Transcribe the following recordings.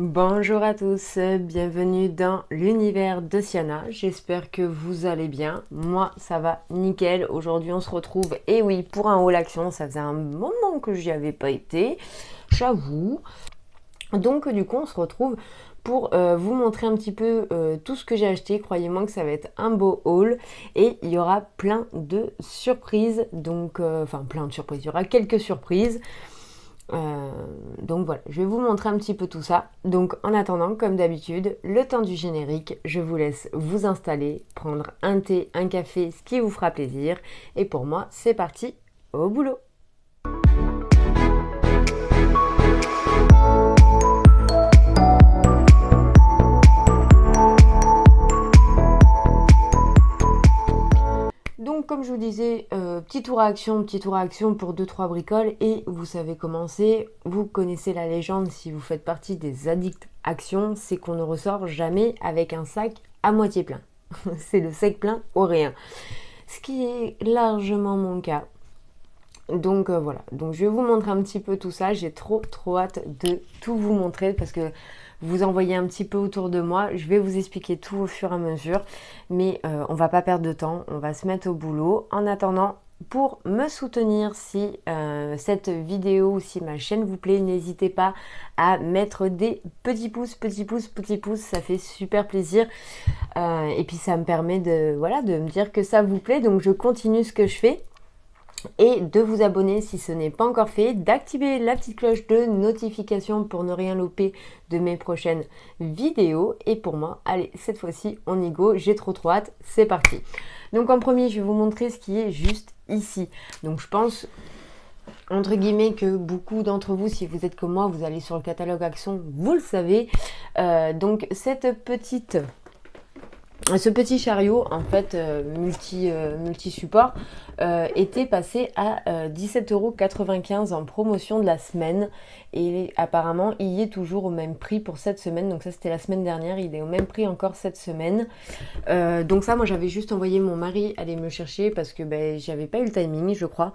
Bonjour à tous, bienvenue dans l'univers de Siana. J'espère que vous allez bien. Moi, ça va nickel. Aujourd'hui, on se retrouve, et oui, pour un haul action. Ça faisait un moment que j'y avais pas été, j'avoue. Donc, du coup, on se retrouve pour vous montrer un petit peu tout ce que j'ai acheté. Croyez-moi que ça va être un beau haul et il y aura plein de surprises. Donc, enfin, plein de surprises. Il y aura quelques surprises. Donc voilà, je vais vous montrer un petit peu tout ça. Donc en attendant, comme d'habitude, le temps du générique, je vous laisse vous installer, prendre un thé, un café, ce qui vous fera plaisir. Et pour moi, c'est parti, au boulot. Donc comme je vous disais, petit tour à action pour deux trois bricoles et vous savez comment c'est. Vous connaissez la légende si vous faites partie des addicts action, c'est qu'on ne ressort jamais avec un sac à moitié plein. C'est le sac plein ou rien. Ce qui est largement mon cas. Donc voilà, donc je vais vous montrer un petit peu tout ça. J'ai trop hâte de tout vous montrer parce que vous en voyez un petit peu autour de moi. Je vais vous expliquer tout au fur et à mesure, mais on va pas perdre de temps, on va se mettre au boulot. En attendant, pour me soutenir, si cette vidéo ou si ma chaîne vous plaît, n'hésitez pas à mettre des petits pouces, ça fait super plaisir. Et puis ça me permet de, voilà, de me dire que ça vous plaît, donc je continue ce que je fais. Et de vous abonner si ce n'est pas encore fait, d'activer la petite cloche de notification pour ne rien louper de mes prochaines vidéos. Et pour moi, allez, cette fois-ci, on y go, j'ai trop hâte, c'est parti. Donc en premier, je vais vous montrer ce qui est juste ici. Donc je pense, entre guillemets, que beaucoup d'entre vous, si vous êtes comme moi, vous allez sur le catalogue Action, vous le savez. Donc ce petit chariot, en fait, multi-support, était passé à 17,95 € en promotion de la semaine. Et apparemment, il y est toujours au même prix pour cette semaine. Donc ça, c'était la semaine dernière. Il est au même prix encore cette semaine. Donc ça, moi, j'avais juste envoyé mon mari aller me chercher parce que j'avais pas eu le timing, je crois.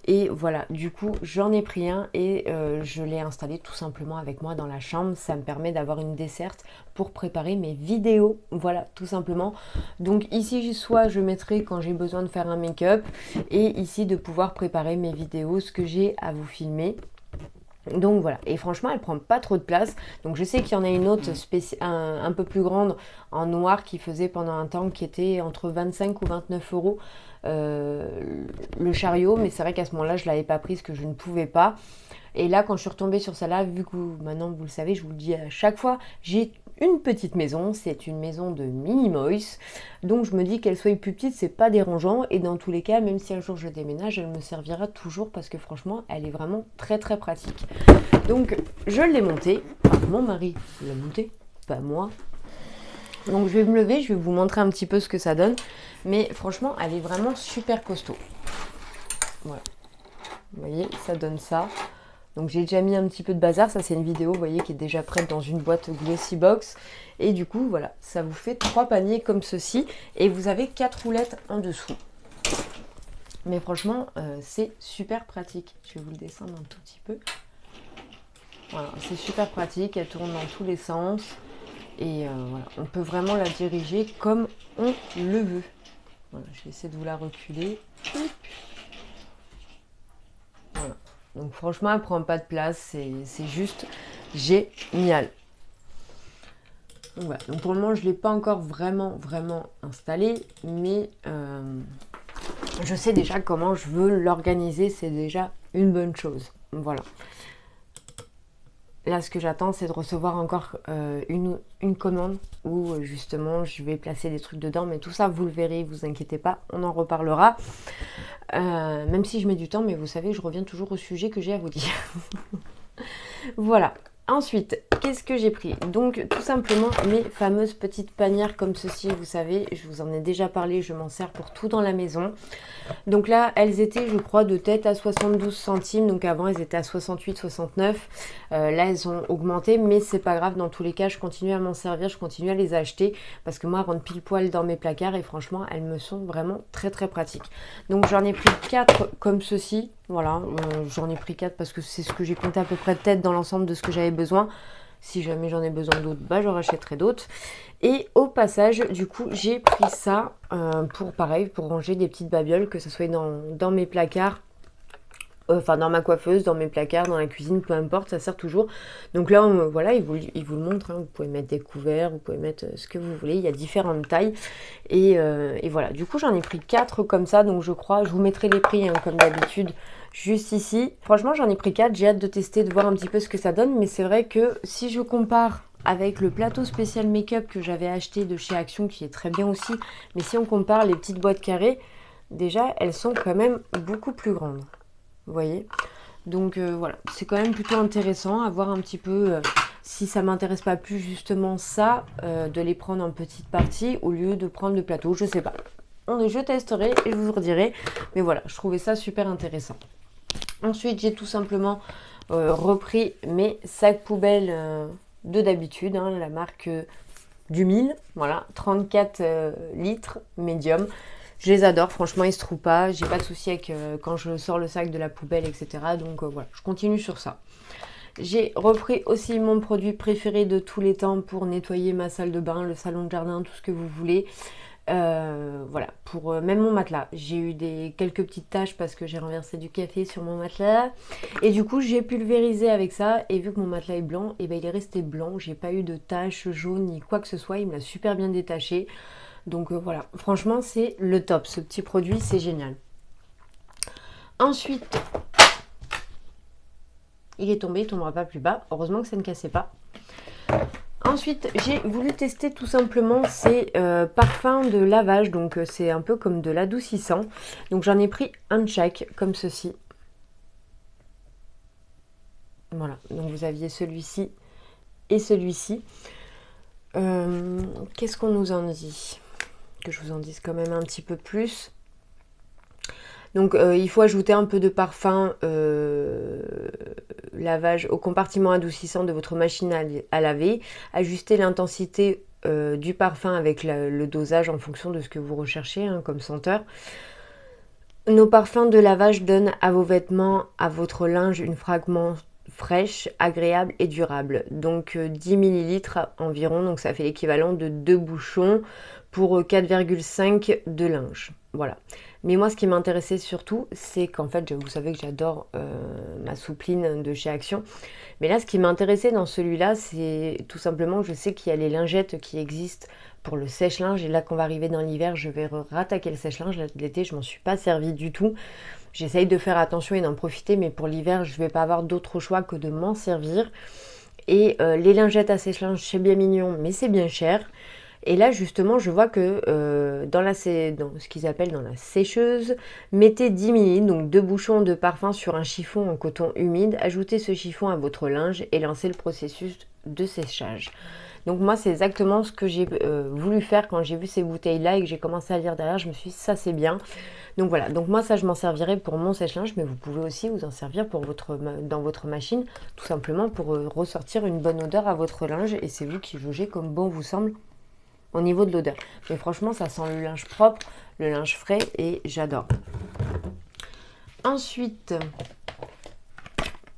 Et voilà, du coup, j'en ai pris un et je l'ai installé tout simplement avec moi dans la chambre. Ça me permet d'avoir une desserte pour préparer mes vidéos. Voilà, tout simplement. Donc ici, soit je mettrai quand j'ai besoin de faire un make-up et ici de pouvoir préparer mes vidéos, ce que j'ai à vous filmer. Donc voilà, et franchement elle prend pas trop de place. Donc je sais qu'il y en a une autre un peu plus grande en noir qui faisait pendant un temps qui était entre 25 ou 29 € le chariot, mais c'est vrai qu'à ce moment-là je l'avais pas prise, que je ne pouvais pas. Et là quand je suis retombée sur celle-là, vu que maintenant vous le savez, je vous le dis à chaque fois, j'ai une petite maison, c'est une maison de mini-mois, donc je me dis qu'elle soit plus petite, c'est pas dérangeant, et dans tous les cas, même si un jour je déménage, elle me servira toujours parce que franchement, elle est vraiment très pratique. Donc je l'ai montée, enfin, mon mari l'a montée, pas moi. Donc je vais me lever, je vais vous montrer un petit peu ce que ça donne, mais franchement, elle est vraiment super costaud. Voilà, vous voyez, ça donne ça. Donc j'ai déjà mis un petit peu de bazar, ça c'est une vidéo, vous voyez, qui est déjà prête dans une boîte Glossy Box. Et du coup, voilà, ça vous fait 3 paniers comme ceci. Et vous avez 4 roulettes en dessous. Mais franchement, c'est super pratique. Je vais vous le descendre un tout petit peu. Voilà, c'est super pratique, elle tourne dans tous les sens. Et voilà, on peut vraiment la diriger comme on le veut. Voilà, je vais essayer de vous la reculer. Voilà. Donc franchement, elle prend pas de place, c'est juste génial. Donc, voilà. Donc pour le moment, je ne l'ai pas encore vraiment installé, mais je sais déjà comment je veux l'organiser, c'est déjà une bonne chose. Voilà. Là, ce que j'attends, c'est de recevoir encore une commande où justement je vais placer des trucs dedans, mais tout ça, vous le verrez, vous inquiétez pas, on en reparlera. Même si je mets du temps, mais vous savez, je reviens toujours au sujet que j'ai à vous dire. Voilà. Ensuite, qu'est-ce que j'ai pris? Donc, tout simplement, mes fameuses petites panières comme ceci, vous savez, je vous en ai déjà parlé, je m'en sers pour tout dans la maison. Donc là, elles étaient, je crois, de tête à 72 centimes. Donc avant, elles étaient à 68, 69. Là, elles ont augmenté, mais c'est pas grave. Dans tous les cas, je continue à m'en servir, je continue à les acheter parce que moi, elles rentrent pile poil dans mes placards et franchement, elles me sont vraiment très pratiques. Donc j'en ai pris 4 comme ceci. Voilà, j'en ai pris 4 parce que c'est ce que j'ai compté à peu près de tête dans l'ensemble de ce que j'avais besoin. Si jamais j'en ai besoin d'autres, bah, j'en rachèterai d'autres. Et au passage, du coup, j'ai pris ça pour, pareil, pour ranger des petites babioles, que ce soit dans mes placards, enfin dans ma coiffeuse, dans mes placards, dans la cuisine, peu importe, ça sert toujours. Donc là, voilà, il vous le montre, hein, vous pouvez mettre des couverts, vous pouvez mettre ce que vous voulez, il y a différentes tailles. Et voilà, du coup j'en ai pris 4 comme ça, donc je crois, je vous mettrai les prix hein, comme d'habitude, juste ici. Franchement j'en ai pris 4, j'ai hâte de tester, de voir un petit peu ce que ça donne, mais c'est vrai que si je compare avec le plateau spécial make-up que j'avais acheté de chez Action, qui est très bien aussi, mais si on compare les petites boîtes carrées, déjà elles sont quand même beaucoup plus grandes. Vous voyez, donc voilà, c'est quand même plutôt intéressant à voir un petit peu si ça m'intéresse pas plus justement ça, de les prendre en petites parties au lieu de prendre le plateau, je sais pas. Je testerai et je vous redirai, mais voilà, je trouvais ça super intéressant. Ensuite, j'ai tout simplement repris mes sacs poubelles de d'habitude, hein, la marque du 1000, voilà, 34 litres, médium. Je les adore, franchement, ils se trouvent pas. J'ai pas de souci avec quand je sors le sac de la poubelle, etc. Donc voilà, je continue sur ça. J'ai repris aussi mon produit préféré de tous les temps pour nettoyer ma salle de bain, le salon de jardin, tout ce que vous voulez. Voilà, pour même mon matelas. J'ai eu quelques petites taches parce que j'ai renversé du café sur mon matelas. Et du coup, j'ai pulvérisé avec ça. Et vu que mon matelas est blanc, et ben, il est resté blanc. J'ai pas eu de taches jaunes ni quoi que ce soit. Il me l'a super bien détaché. Donc voilà, franchement c'est le top, ce petit produit c'est génial. Ensuite, il est tombé, il ne tombera pas plus bas, heureusement que ça ne cassait pas. Ensuite, j'ai voulu tester tout simplement ces parfums de lavage, donc c'est un peu comme de l'adoucissant. Donc j'en ai pris un de chaque, comme ceci. Voilà, donc vous aviez celui-ci et celui-ci. Qu'est-ce qu'on nous en dit ? Que je vous en dise quand même un petit peu plus. Donc il faut ajouter un peu de parfum lavage au compartiment adoucissant de votre machine à laver. Ajuster l'intensité du parfum avec le dosage en fonction de ce que vous recherchez hein, comme senteur. Nos parfums de lavage donnent à vos vêtements, à votre linge une fragrance fraîche, agréable et durable. Donc 10 ml environ, donc ça fait l'équivalent de 2 bouchons pour 4,5 de linge. Voilà. Mais moi, ce qui m'intéressait surtout, c'est qu'en fait, vous savez que j'adore ma soupline de chez Action. Mais là, ce qui m'intéressait dans celui-là, c'est tout simplement que je sais qu'il y a les lingettes qui existent pour le sèche-linge. Et là, quand on va arriver dans l'hiver, je vais rattaquer le sèche-linge. L'été, je m'en suis pas servi du tout. J'essaye de faire attention et d'en profiter, mais pour l'hiver, je vais pas avoir d'autre choix que de m'en servir. Et les lingettes à sèche-linge, c'est bien mignon, mais c'est bien cher. Et là, justement, je vois que dans ce qu'ils appellent dans la sécheuse, mettez 10 ml, donc 2 bouchons de parfum sur un chiffon en coton humide. Ajoutez ce chiffon à votre linge et lancez le processus de séchage. Donc moi, c'est exactement ce que j'ai voulu faire quand j'ai vu ces bouteilles-là et que j'ai commencé à lire derrière. Je me suis dit, ça c'est bien. Donc voilà, donc moi ça je m'en servirai pour mon sèche-linge, mais vous pouvez aussi vous en servir dans votre machine, tout simplement pour ressortir une bonne odeur à votre linge. Et c'est vous qui jugez comme bon vous semble au niveau de l'odeur. Mais franchement, ça sent le linge propre, le linge frais et j'adore. Ensuite,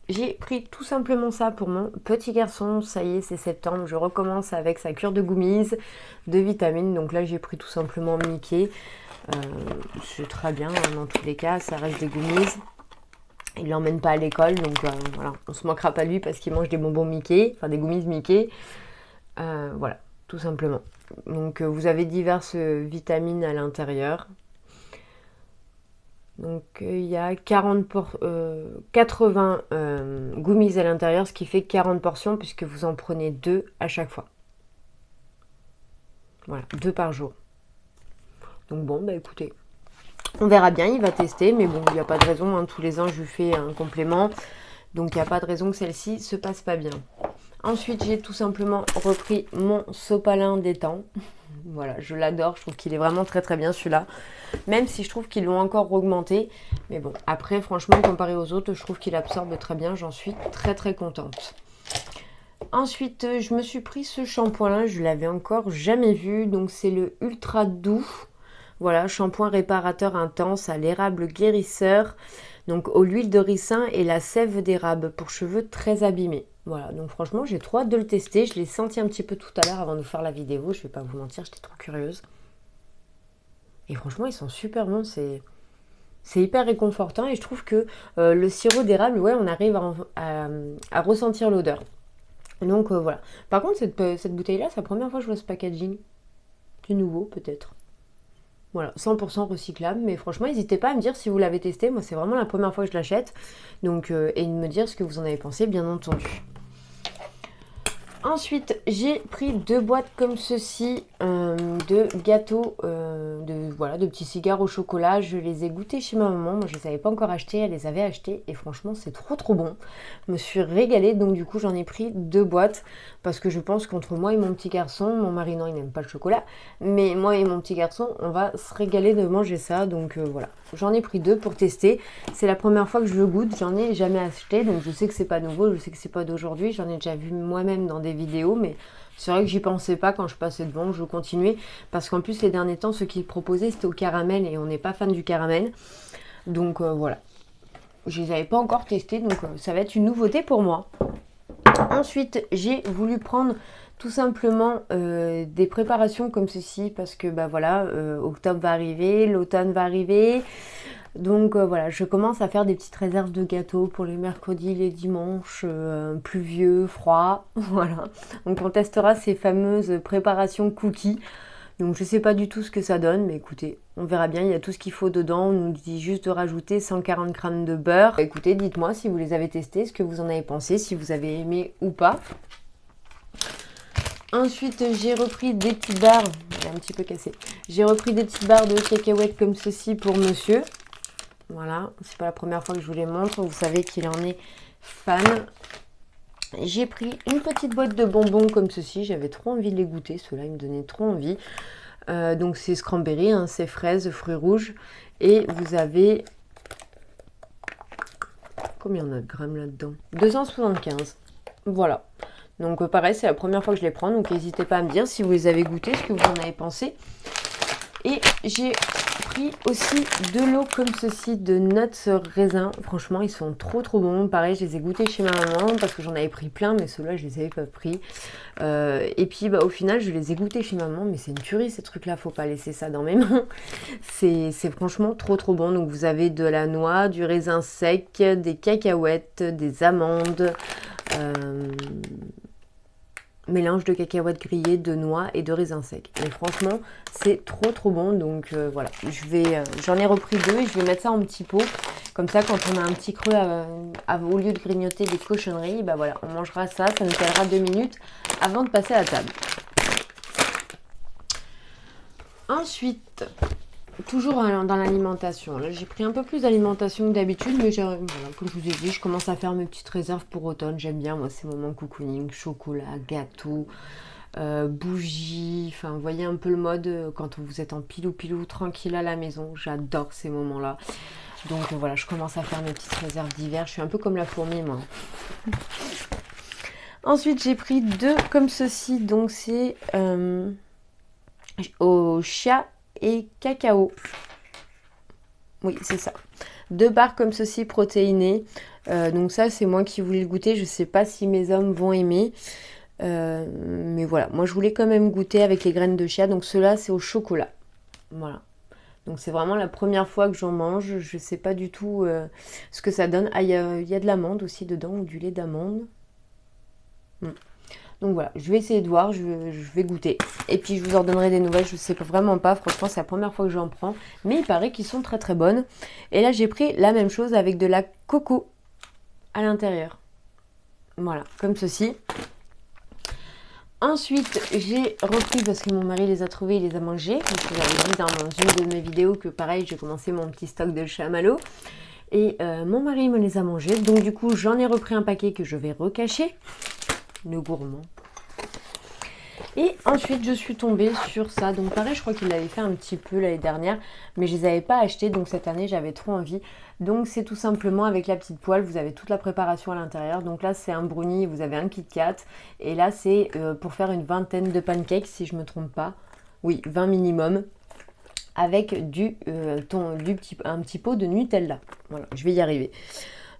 j'ai pris tout simplement ça pour mon petit garçon. Ça y est, c'est septembre. Je recommence avec sa cure de gummies, de vitamines. Donc là, j'ai pris tout simplement Mickey. C'est très bien, hein, dans tous les cas. Ça reste des gummies. Il ne l'emmène pas à l'école. Donc voilà, on ne se moquera pas de lui parce qu'il mange des bonbons Mickey. Enfin, des gummies Mickey. Voilà, tout simplement. Donc vous avez diverses vitamines à l'intérieur. Donc il y a 80 gummies à l'intérieur, ce qui fait 40 portions puisque vous en prenez 2 à chaque fois. Voilà, 2 par jour. Donc bon, bah écoutez, on verra bien, il va tester, mais bon, il n'y a pas de raison, hein, tous les ans je lui fais un complément, donc il n'y a pas de raison que celle-ci se passe pas bien. Ensuite, j'ai tout simplement repris mon sopalin d'étang. Voilà, je l'adore, je trouve qu'il est vraiment très très bien celui-là. Même si je trouve qu'ils l'ont encore augmenté. Mais bon, après, franchement, comparé aux autres, je trouve qu'il absorbe très bien. J'en suis très très contente. Ensuite, je me suis pris ce shampoing-là. Je l'avais encore jamais vu. Donc, c'est le Ultra Doux. Voilà, shampoing réparateur intense à l'érable guérisseur. Donc au l'huile de ricin et la sève d'érable pour cheveux très abîmés. Voilà, donc franchement j'ai trop hâte de le tester. Je l'ai senti un petit peu tout à l'heure avant de faire la vidéo, je vais pas vous mentir, j'étais trop curieuse. Et franchement ils sont super bons, c'est hyper réconfortant et je trouve que le sirop d'érable, ouais, on arrive à ressentir l'odeur. Donc voilà. Par contre cette bouteille-là, c'est la première fois que je vois ce packaging. C'est nouveau peut-être. Voilà, 100% recyclable, mais franchement, n'hésitez pas à me dire si vous l'avez testé. Moi, c'est vraiment la première fois que je l'achète. Donc, et de me dire ce que vous en avez pensé, bien entendu. Ensuite, j'ai pris 2 boîtes comme ceci de gâteaux, de petits cigares au chocolat. Je les ai goûtés chez ma maman. Moi, je les avais pas encore achetés. Elle les avait achetés. Et franchement, c'est trop bon. Je me suis régalée. Donc, du coup, j'en ai pris 2 boîtes. Parce que je pense qu'entre moi et mon petit garçon, mon mari, non, il n'aime pas le chocolat. Mais moi et mon petit garçon, on va se régaler de manger ça. Donc, voilà. J'en ai pris 2 pour tester. C'est la première fois que je le goûte. J'en ai jamais acheté. Donc, je sais que c'est pas nouveau. Je sais que c'est pas d'aujourd'hui. J'en ai déjà vu moi-même dans des vidéos, mais c'est vrai que j'y pensais pas quand je passais devant, je continuais parce qu'en plus les derniers temps ce qu'ils proposaient c'était au caramel et on n'est pas fan du caramel, donc voilà, je les avais pas encore testés, donc ça va être une nouveauté pour moi. Ensuite j'ai voulu prendre tout simplement des préparations comme ceci parce que bah voilà, octobre va arriver, l'automne va arriver. Donc voilà, je commence à faire des petites réserves de gâteaux pour les mercredis, les dimanches, pluvieux, froids, voilà. Donc on testera ces fameuses préparations cookies. Donc je sais pas du tout ce que ça donne, mais écoutez, on verra bien, il y a tout ce qu'il faut dedans. On nous dit juste de rajouter 140 g de beurre. Écoutez, dites-moi si vous les avez testés, ce que vous en avez pensé, si vous avez aimé ou pas. Ensuite, j'ai repris des petites barres, il est un petit peu cassé. J'ai repris des petites barres de cacahuètes comme ceci pour monsieur. Voilà, c'est pas la première fois que je vous les montre, vous savez qu'il en est fan. J'ai pris une petite boîte de bonbons comme ceci, j'avais trop envie de les goûter, ceux-là ils me donnaient trop envie. Donc c'est cranberry, hein, c'est fraises, fruits rouges. Et vous avez... Combien on a de grammes là-dedans? 275. Voilà. Donc pareil, c'est la première fois que je les prends, donc n'hésitez pas à me dire si vous les avez goûtés, ce que vous en avez pensé. Et j'ai pris aussi de l'eau comme ceci de nuts raisin. Franchement, ils sont trop bons. Pareil, je les ai goûtés chez ma maman parce que j'en avais pris plein, mais ceux-là, je les avais pas pris. Et puis, bah, au final, je les ai goûtés chez maman, mais c'est une tuerie ces trucs-là. Faut pas laisser ça dans mes mains. C'est franchement trop bon. Donc, vous avez de la noix, du raisin sec, des cacahuètes, des amandes. Mélange de cacahuètes grillées, de noix et de raisins secs. Et franchement, c'est trop bon. Donc voilà, j'en ai repris 2 et je vais mettre ça en petit pot. Comme ça, quand on a un petit creux, au lieu de grignoter des cochonneries, bah voilà, on mangera ça. Ça nous tiendra 2 minutes avant de passer à la table. Ensuite, toujours dans l'alimentation. Là, j'ai pris un peu plus d'alimentation que d'habitude, mais voilà, comme je vous ai dit, je commence à faire mes petites réserves pour automne. J'aime bien, moi, ces moments cocooning, chocolat, gâteau, bougies. Enfin, vous voyez un peu le mode quand vous êtes en pilou tranquille à la maison. J'adore ces moments-là. Donc voilà, je commence à faire mes petites réserves d'hiver. Je suis un peu comme la fourmi, moi. Ensuite, j'ai pris 2 comme ceci. Donc c'est au chia et cacao. Oui, c'est ça. 2 barres comme ceci protéinées. Donc ça, c'est moi qui voulais le goûter. Je sais pas si mes hommes vont aimer. Mais voilà, moi je voulais quand même goûter avec les graines de chia. Donc ceux-là, c'est au chocolat. Voilà. Donc c'est vraiment la première fois que j'en mange. Je sais pas du tout ce que ça donne. Ah, il y a de l'amande aussi dedans, ou du lait d'amande. Donc voilà, je vais essayer de voir, je vais goûter. Et puis je vous en donnerai des nouvelles, je sais vraiment pas. Franchement, c'est la première fois que j'en prends. Mais il paraît qu'ils sont très bonnes. Et là, j'ai pris la même chose avec de la coco à l'intérieur. Voilà, comme ceci. Ensuite, j'ai repris, parce que mon mari les a trouvés, il les a mangés. Donc, je vous avais dit dans une de mes vidéos que pareil, j'ai commencé mon petit stock de chamallows. Et mon mari me les a mangés. Donc du coup, j'en ai repris un paquet que je vais recacher. Le gourmand. Et ensuite, je suis tombée sur ça. Donc pareil, je crois qu'il l'avait fait un petit peu l'année dernière, mais je les avais pas achetés. Donc cette année, j'avais trop envie. Donc c'est tout simplement avec la petite poêle, vous avez toute la préparation à l'intérieur. Donc là, c'est un brownie, vous avez un Kit Kat. Et là, c'est pour faire une vingtaine de pancakes, si je me trompe pas. Oui, 20 minimum. avec un petit pot de Nutella. Voilà, je vais y arriver.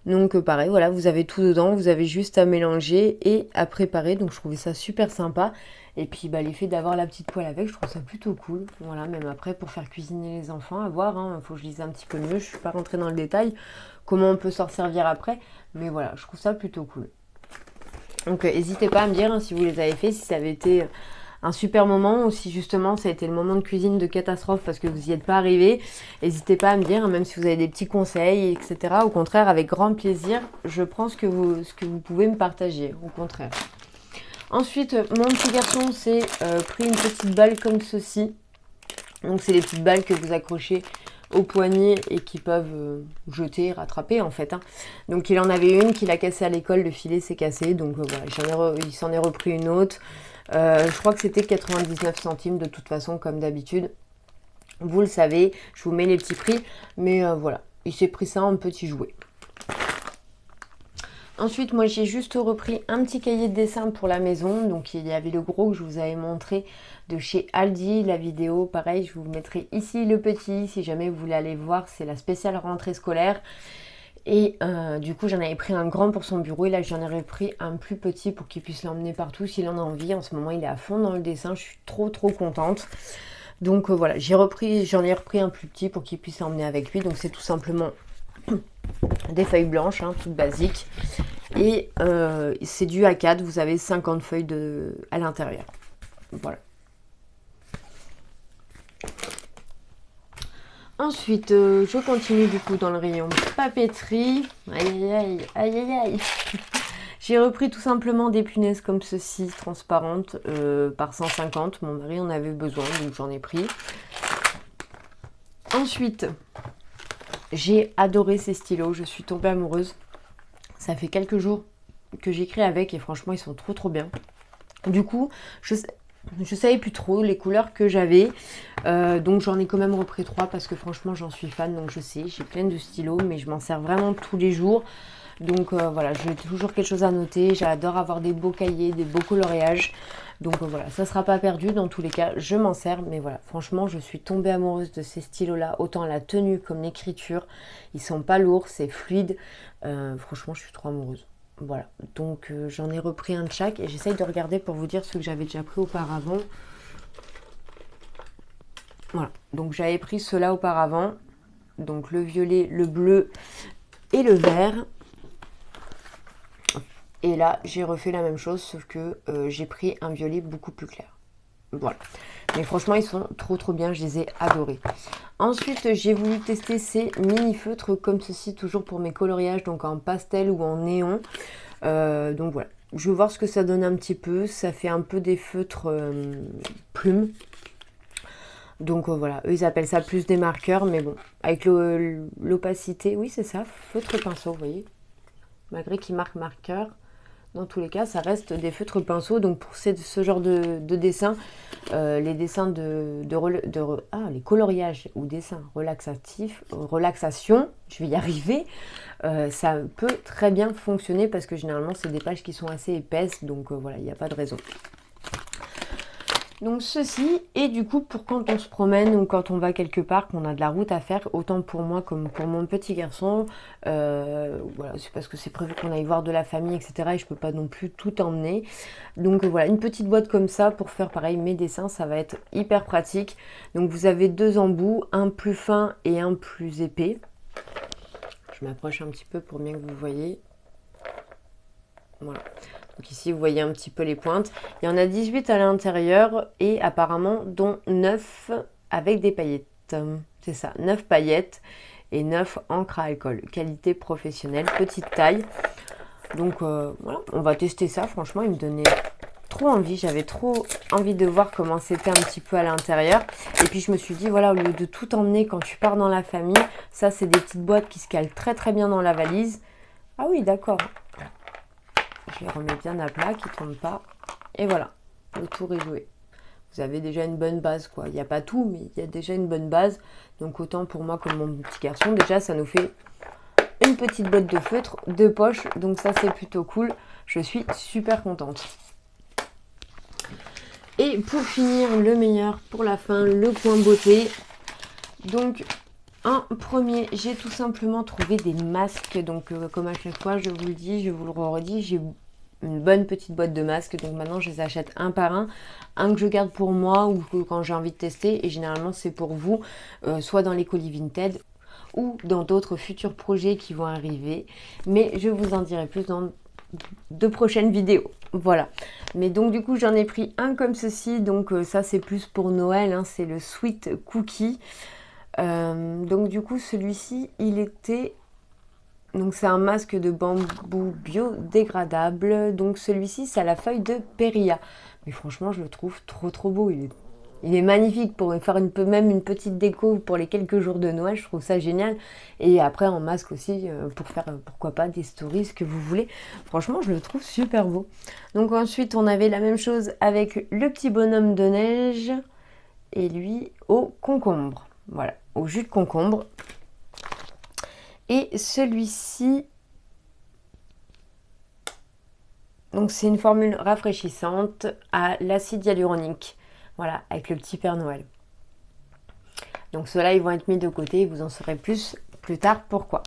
Donc pareil, voilà, vous avez tout dedans, vous avez juste à mélanger et à préparer. Donc je trouvais ça super sympa. Et puis l'effet d'avoir la petite poêle avec, je trouve ça plutôt cool. Voilà, même après pour faire cuisiner les enfants, à voir, hein, faut que je lise un petit peu mieux. Je suis pas rentrée dans le détail, comment on peut s'en servir après. Mais voilà, je trouve ça plutôt cool. Donc n'hésitez pas à me dire hein, si vous les avez fait, si ça avait été un super moment ou si justement ça a été le moment de cuisine de catastrophe parce que vous n'y êtes pas arrivé. N'hésitez pas à me dire, hein, même si vous avez des petits conseils, etc. Au contraire, avec grand plaisir, je prends ce que vous pouvez me partager, au contraire. Ensuite, mon petit garçon s'est pris une petite balle comme ceci. Donc c'est les petites balles que vous accrochez au poignet et qui peuvent jeter, rattraper en fait. Hein. Donc il en avait une qu'il a cassée à l'école, le filet s'est cassé. Donc voilà, il s'en est repris une autre. Je crois que c'était 99 centimes de toute façon comme d'habitude. Vous le savez, je vous mets les petits prix. Mais voilà, il s'est pris ça en petit jouet. Ensuite, moi, j'ai juste repris un petit cahier de dessin pour la maison. Donc, il y avait le gros que je vous avais montré de chez Aldi. La vidéo, pareil, je vous mettrai ici le petit. Si jamais vous voulez aller voir, c'est la spéciale rentrée scolaire. Et du coup, j'en avais pris un grand pour son bureau. Et là, j'en ai pris un plus petit pour qu'il puisse l'emmener partout s'il en a envie. En ce moment, il est à fond dans le dessin. Je suis trop contente. Donc, voilà, j'en ai repris un plus petit pour qu'il puisse l'emmener avec lui. Donc, c'est tout simplement des feuilles blanches, hein, toutes basiques. Et c'est du A4, vous avez 50 feuilles à l'intérieur. Voilà. Ensuite, je continue du coup dans le rayon papeterie. Aïe. J'ai repris tout simplement des punaises comme ceci, transparentes, par 150. Mon mari en avait besoin, donc j'en ai pris. Ensuite, j'ai adoré ces stylos, je suis tombée amoureuse. Ça fait quelques jours que j'écris avec et franchement ils sont trop bien. Du coup, je savais plus trop les couleurs que j'avais. Donc j'en ai quand même repris 3 parce que franchement j'en suis fan. Donc je sais, j'ai plein de stylos mais je m'en sers vraiment tous les jours. Donc voilà, j'ai toujours quelque chose à noter. J'adore avoir des beaux cahiers, des beaux coloriages. Donc voilà, ça ne sera pas perdu dans tous les cas, je m'en sers. Mais voilà, franchement, je suis tombée amoureuse de ces stylos-là. Autant la tenue comme l'écriture. Ils sont pas lourds, c'est fluide. Franchement, je suis trop amoureuse. Voilà, donc j'en ai repris un de chaque. Et j'essaye de regarder pour vous dire ce que j'avais déjà pris auparavant. Voilà, donc j'avais pris ceux-là auparavant. Donc le violet, le bleu et le vert. Et là, j'ai refait la même chose, sauf que j'ai pris un violet beaucoup plus clair. Voilà. Mais franchement, ils sont trop bien. Je les ai adorés. Ensuite, j'ai voulu tester ces mini feutres comme ceci, toujours pour mes coloriages, donc en pastel ou en néon. Donc voilà. Je vais voir ce que ça donne un petit peu. Ça fait un peu des feutres plumes. Donc voilà, eux ils appellent ça plus des marqueurs, mais bon, avec l'opacité, oui c'est ça, feutre pinceau, vous voyez. Malgré qu'ils marquent marqueur, dans tous les cas, ça reste des feutres pinceaux. Donc pour ce genre de dessin, les dessins les coloriages ou dessins relaxation, je vais y arriver, ça peut très bien fonctionner parce que généralement c'est des pages qui sont assez épaisses, donc voilà, il n'y a pas de raison. Donc ceci, et du coup pour quand on se promène ou quand on va quelque part, qu'on a de la route à faire, autant pour moi comme pour mon petit garçon, voilà, c'est parce que c'est prévu qu'on aille voir de la famille, etc. Et je peux pas non plus tout emmener. Donc voilà, une petite boîte comme ça pour faire pareil mes dessins, ça va être hyper pratique. Donc vous avez 2 embouts, un plus fin et un plus épais. Je m'approche un petit peu pour bien que vous voyez. Voilà. Donc ici, vous voyez un petit peu les pointes. Il y en a 18 à l'intérieur et apparemment dont 9 avec des paillettes. C'est ça, 9 paillettes et 9 encre à alcool. Qualité professionnelle, petite taille. Donc voilà, on va tester ça. Franchement, il me donnait trop envie. J'avais trop envie de voir comment c'était un petit peu à l'intérieur. Et puis je me suis dit, voilà, au lieu de tout emmener quand tu pars dans la famille, ça c'est des petites boîtes qui se calent très bien dans la valise. Ah oui, d'accord. Je les remets bien à plat, qui ne tombent pas. Et voilà, le tour est joué. Vous avez déjà une bonne base, quoi. Il n'y a pas tout, mais il y a déjà une bonne base. Donc autant pour moi comme mon petit garçon, déjà ça nous fait une petite boîte de feutre, 2 poches. Donc ça c'est plutôt cool. Je suis super contente. Et pour finir, le meilleur pour la fin, le point beauté. Donc, en premier, j'ai tout simplement trouvé des masques. Donc, comme à chaque fois, je vous le dis, je vous le redis, j'ai une bonne petite boîte de masques. Donc, maintenant, je les achète un par un. Un que je garde pour moi ou quand j'ai envie de tester. Et généralement, c'est pour vous, soit dans les colis Vinted ou dans d'autres futurs projets qui vont arriver. Mais je vous en dirai plus dans de prochaines vidéos. Voilà. Mais donc du coup j'en ai pris un comme ceci. Donc ça c'est plus pour Noël. Hein, c'est le Sweet Cookie. Donc du coup celui-ci il était... Donc c'est un masque de bambou biodégradable. Donc celui-ci c'est à la feuille de Perilla. Mais franchement je le trouve trop beau. Il est magnifique pour faire même une petite déco pour les quelques jours de Noël. Je trouve ça génial. Et après en masque aussi pour faire pourquoi pas des stories, ce que vous voulez. Franchement je le trouve super beau. Donc ensuite on avait la même chose avec le petit bonhomme de neige. Et lui au concombre. Voilà, au jus de concombre. Et celui-ci, donc c'est une formule rafraîchissante à l'acide hyaluronique. Voilà, avec le petit Père Noël. Donc ceux-là, ils vont être mis de côté. Vous en saurez plus tard pourquoi.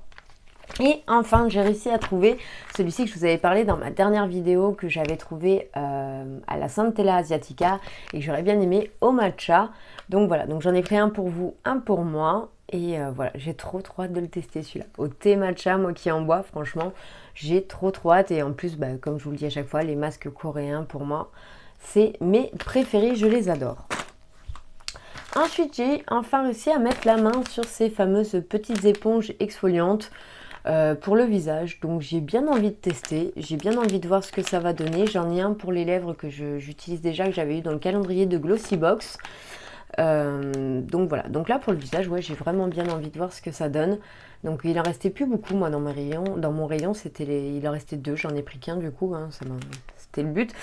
Et enfin, j'ai réussi à trouver celui-ci que je vous avais parlé dans ma dernière vidéo que j'avais trouvé à la Centella Asiatica et que j'aurais bien aimé au matcha. Donc voilà, donc j'en ai pris un pour vous, un pour moi. Et voilà, j'ai trop hâte de le tester celui-là. Au thé matcha, moi qui en bois, franchement, j'ai trop hâte. Et en plus, bah, comme je vous le dis à chaque fois, les masques coréens pour moi, c'est mes préférés, je les adore. Ensuite, j'ai enfin réussi à mettre la main sur ces fameuses petites éponges exfoliantes pour le visage. Donc j'ai bien envie de tester, j'ai bien envie de voir ce que ça va donner. J'en ai un pour les lèvres que j'utilise déjà, que j'avais eu dans le calendrier de Glossybox. Donc voilà, donc là pour le visage, ouais, j'ai vraiment bien envie de voir ce que ça donne. Donc il en restait plus beaucoup moi dans mon rayon, il en restait 2, j'en ai pris qu'un du coup, hein, c'était le but.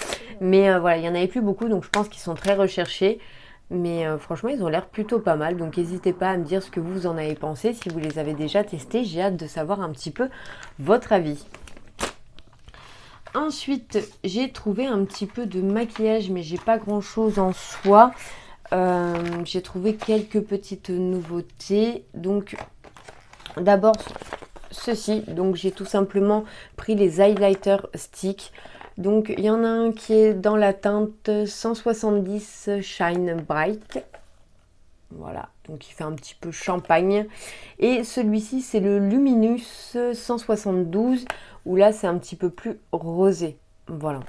Mais voilà, il y en avait plus beaucoup, donc je pense qu'ils sont très recherchés. Mais franchement, ils ont l'air plutôt pas mal. Donc n'hésitez pas à me dire ce que vous en avez pensé, si vous les avez déjà testés. J'ai hâte de savoir un petit peu votre avis. Ensuite, j'ai trouvé un petit peu de maquillage, mais j'ai pas grand chose en soi. J'ai trouvé quelques petites nouveautés. Donc d'abord ceci. Donc j'ai tout simplement pris les highlighters stick. Donc il y en a un qui est dans la teinte 170 Shine Bright. Voilà, donc il fait un petit peu champagne. Et celui-ci c'est le Luminous 172 où là c'est un petit peu plus rosé. Voilà,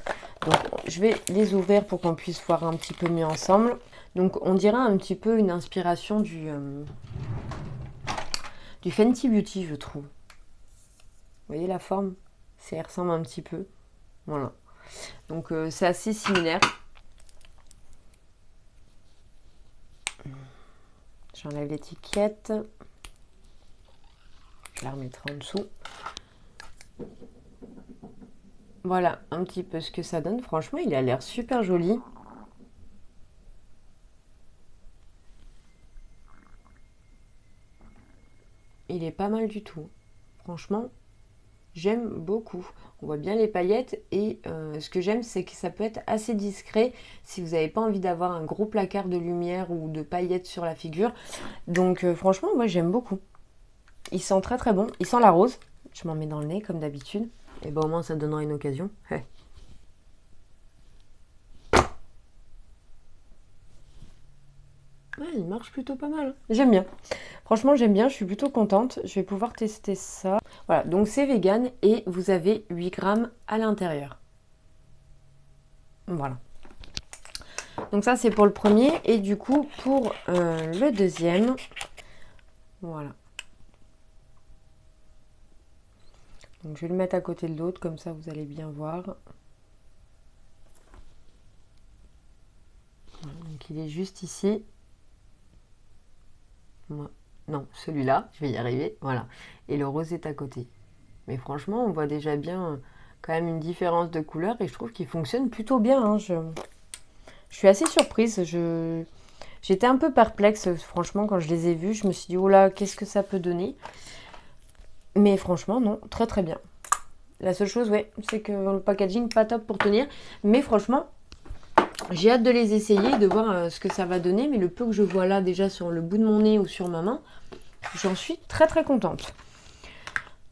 donc je vais les ouvrir pour qu'on puisse voir un petit peu mieux ensemble. Donc on dirait un petit peu une inspiration du Fenty Beauty, je trouve. Vous voyez la forme? Ça y ressemble un petit peu. Voilà. Donc c'est assez similaire. J'enlève l'étiquette. Je la remettrai en dessous. Voilà un petit peu ce que ça donne. Franchement, il a l'air super joli. Il est pas mal du tout. Franchement, j'aime beaucoup. On voit bien les paillettes et ce que j'aime, c'est que ça peut être assez discret si vous n'avez pas envie d'avoir un gros placard de lumière ou de paillettes sur la figure. Donc franchement, moi j'aime beaucoup. Il sent très bon. Il sent la rose. Je m'en mets dans le nez comme d'habitude. Et ben au moins ça donnera une occasion. Ouais, il marche plutôt pas mal. J'aime bien. Franchement, j'aime bien. Je suis plutôt contente. Je vais pouvoir tester ça. Voilà, donc c'est vegan et vous avez 8 grammes à l'intérieur. Voilà. Donc ça, c'est pour le premier. Et du coup, pour le deuxième, voilà. Donc je vais le mettre à côté de l'autre, comme ça vous allez bien voir. Voilà, donc il est juste ici. Non, celui-là, je vais y arriver. Voilà. Et le rose est à côté. Mais franchement, on voit déjà bien quand même une différence de couleur et je trouve qu'il fonctionne plutôt bien. Hein. Je suis assez surprise. J'étais un peu perplexe, franchement, quand je les ai vus. Je me suis dit, oh là, qu'est-ce que ça peut donner? Mais franchement, non, très bien. La seule chose, ouais, c'est que le packaging, pas top pour tenir. Mais franchement, J'ai hâte de les essayer, de voir ce que ça va donner, mais le peu que je vois là déjà sur le bout de mon nez ou sur ma main, j'en suis très très contente.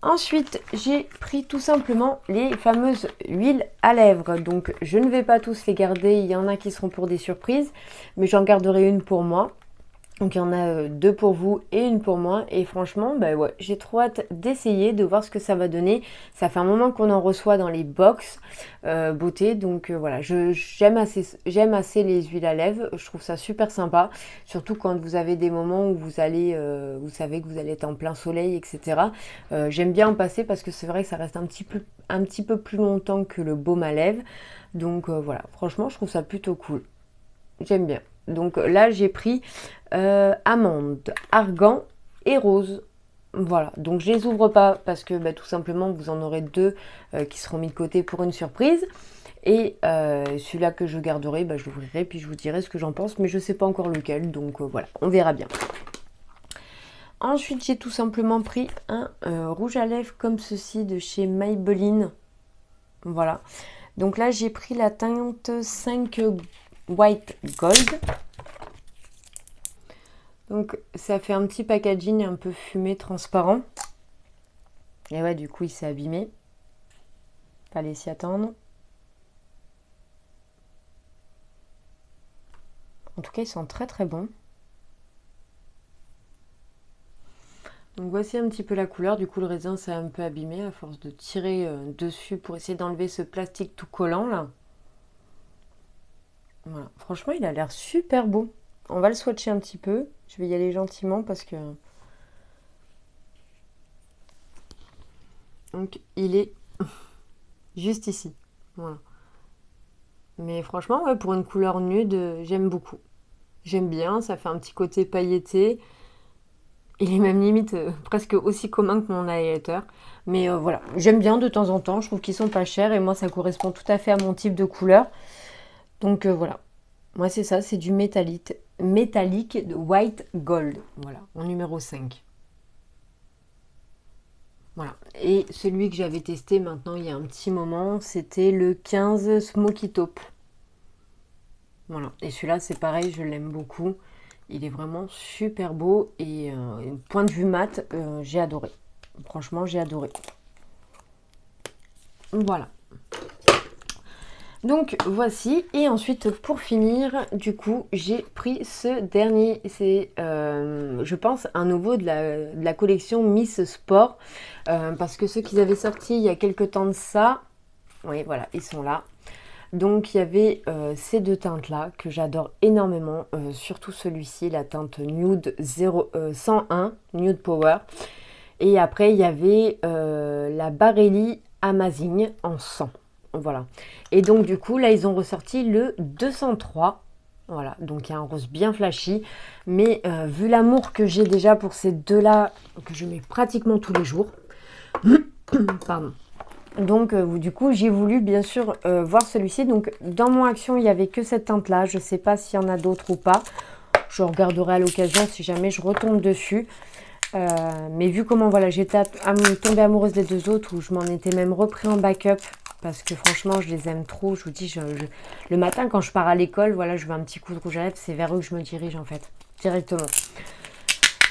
Ensuite, j'ai pris tout simplement les fameuses huiles à lèvres. Donc, je ne vais pas tous les garder. Il y en a qui seront pour des surprises, mais j'en garderai une pour moi. Donc, il y en a deux pour vous et une pour moi. Et franchement, bah ouais, j'ai trop hâte d'essayer, de voir ce que ça va donner. Ça fait un moment qu'on en reçoit dans les box beauté. Donc, voilà, j'aime assez les huiles à lèvres. Je trouve ça super sympa. Surtout quand vous avez des moments où vous allez, vous savez que vous allez être en plein soleil, etc. J'aime bien en passer parce que c'est vrai que ça reste un petit peu plus longtemps que le baume à lèvres. Donc, voilà, franchement, je trouve ça plutôt cool. J'aime bien. Donc là, j'ai pris amande, argan et rose. Voilà, donc je les ouvre pas parce que bah, tout simplement vous en aurez deux qui seront mis de côté pour une surprise. Et celui-là que je garderai, bah, je l'ouvrirai puis je vous dirai ce que j'en pense, mais je ne sais pas encore lequel, donc voilà, on verra bien. Ensuite, j'ai tout simplement pris un rouge à lèvres comme ceci de chez Maybelline. Voilà, donc là j'ai pris la teinte 5 White Gold. Donc ça fait un petit packaging un peu fumé, transparent. Et ouais, du coup il s'est abîmé. Fallait s'y attendre. En tout cas, ils sont très très bons. Donc voici un petit peu la couleur. Du coup, le raisin s'est un peu abîmé à force de tirer dessus pour essayer d'enlever ce plastique tout collant là. Voilà. Franchement, il a l'air super beau. On va le swatcher un petit peu. Je vais y aller gentiment parce que... Donc, il est juste ici. Voilà. Mais franchement, ouais, pour une couleur nude, j'aime beaucoup. J'aime bien, ça fait un petit côté pailleté. Il est même limite presque aussi commun que mon highlighter. Mais voilà, j'aime bien de temps en temps. Je trouve qu'ils sont pas chers et moi, ça correspond tout à fait à mon type de couleur. Donc voilà. Moi, c'est ça, c'est du métallique de White Gold. Voilà, en numéro 5. Voilà. Et celui que j'avais testé maintenant il y a un petit moment, c'était le 15 Smoky Taupe. Voilà. Et celui-là, c'est pareil, je l'aime beaucoup. Il est vraiment super beau et point de vue mat, j'ai adoré. Franchement, j'ai adoré. Voilà. Donc voici, et ensuite pour finir, du coup, j'ai pris ce dernier. C'est, je pense, un nouveau de la collection Miss Sport. Parce que ceux qu'ils avaient sortis il y a quelques temps de ça, oui, voilà, ils sont là. Donc il y avait ces deux teintes-là que j'adore énormément, surtout celui-ci, la teinte Nude 101, Nude Power. Et après il y avait la Barelli Amazing en 100. Voilà. Et donc du coup là ils ont ressorti le 203. Voilà, donc il y a un rose bien flashy. Mais vu l'amour que j'ai déjà pour ces deux-là, que je mets pratiquement tous les jours, pardon. Donc du coup j'ai voulu bien sûr voir celui-ci. Donc dans mon action il n'y avait que cette teinte là. Je ne sais pas s'il y en a d'autres ou pas. Je regarderai à l'occasion si jamais je retombe dessus. Mais vu comment voilà, j'étais tombée amoureuse des deux autres, où je m'en étais même repris en backup. Parce que franchement je les aime trop. Je vous dis, le matin quand je pars à l'école, voilà, je veux un petit coup de rouge à lèvres. C'est vers eux que je me dirige en fait, directement.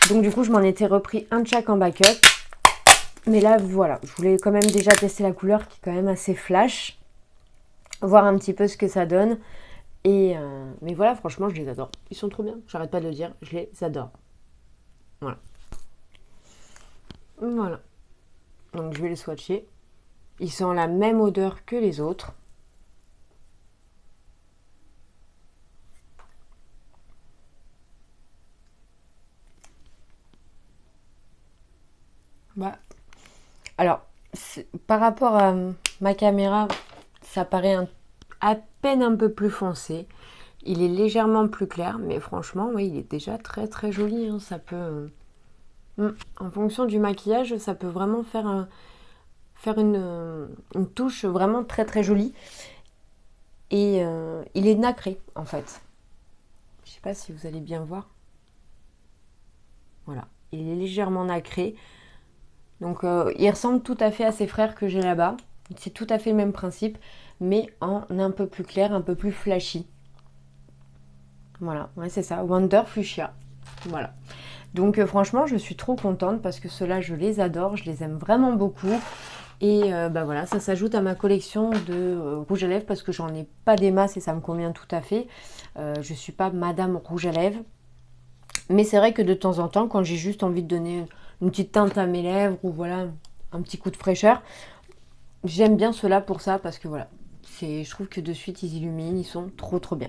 Donc du coup je m'en étais repris un de chaque en backup. Mais là, voilà, je voulais quand même déjà tester la couleur qui est quand même assez flash. Voir un petit peu ce que ça donne. Et mais voilà, franchement, je les adore. Ils sont trop bien, j'arrête pas de le dire, je les adore. Voilà. Voilà. Donc je vais les swatcher. Ils sont la même odeur que les autres. Bah, alors, par rapport à ma caméra, ça paraît à peine un peu plus foncé. Il est légèrement plus clair, mais franchement, oui, il est déjà très très joli. Hein. Ça peut, en fonction du maquillage, ça peut vraiment faire une touche vraiment très très jolie. Et il est nacré en fait. Je sais pas si vous allez bien voir. Voilà, il est légèrement nacré. Donc il ressemble tout à fait à ses frères que j'ai là-bas. C'est tout à fait le même principe, mais en un peu plus clair, un peu plus flashy. Voilà, ouais, c'est ça, Wonder Fuchsia. Voilà. Donc franchement, je suis trop contente parce que ceux-là, je les adore, je les aime vraiment beaucoup. Et bah voilà, ça s'ajoute à ma collection de rouge à lèvres parce que j'en ai pas des masses et ça me convient tout à fait. Je suis pas madame rouge à lèvres. Mais c'est vrai que de temps en temps, quand j'ai juste envie de donner une petite teinte à mes lèvres ou voilà, un petit coup de fraîcheur, j'aime bien ceux-là pour ça parce que voilà, je trouve que de suite ils illuminent, ils sont trop trop bien.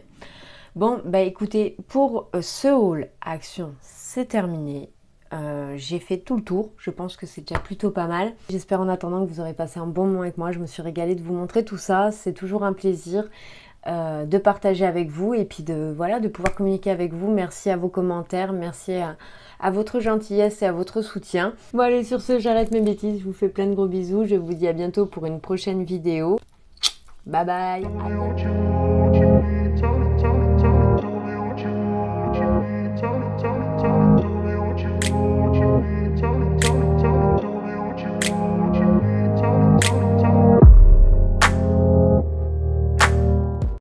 Bon, bah écoutez, pour ce haul Action, c'est terminé. J'ai fait tout le tour, je pense que c'est déjà plutôt pas mal. J'espère en attendant que vous aurez passé un bon moment avec moi. Je me suis régalée de vous montrer tout ça, c'est toujours un plaisir de partager avec vous et puis voilà, de pouvoir communiquer avec vous. Merci à vos commentaires, merci à votre gentillesse et à votre soutien. Bon allez, sur ce, j'arrête mes bêtises, je vous fais plein de gros bisous. Je vous dis à bientôt pour une prochaine vidéo. Bye bye, à bientôt.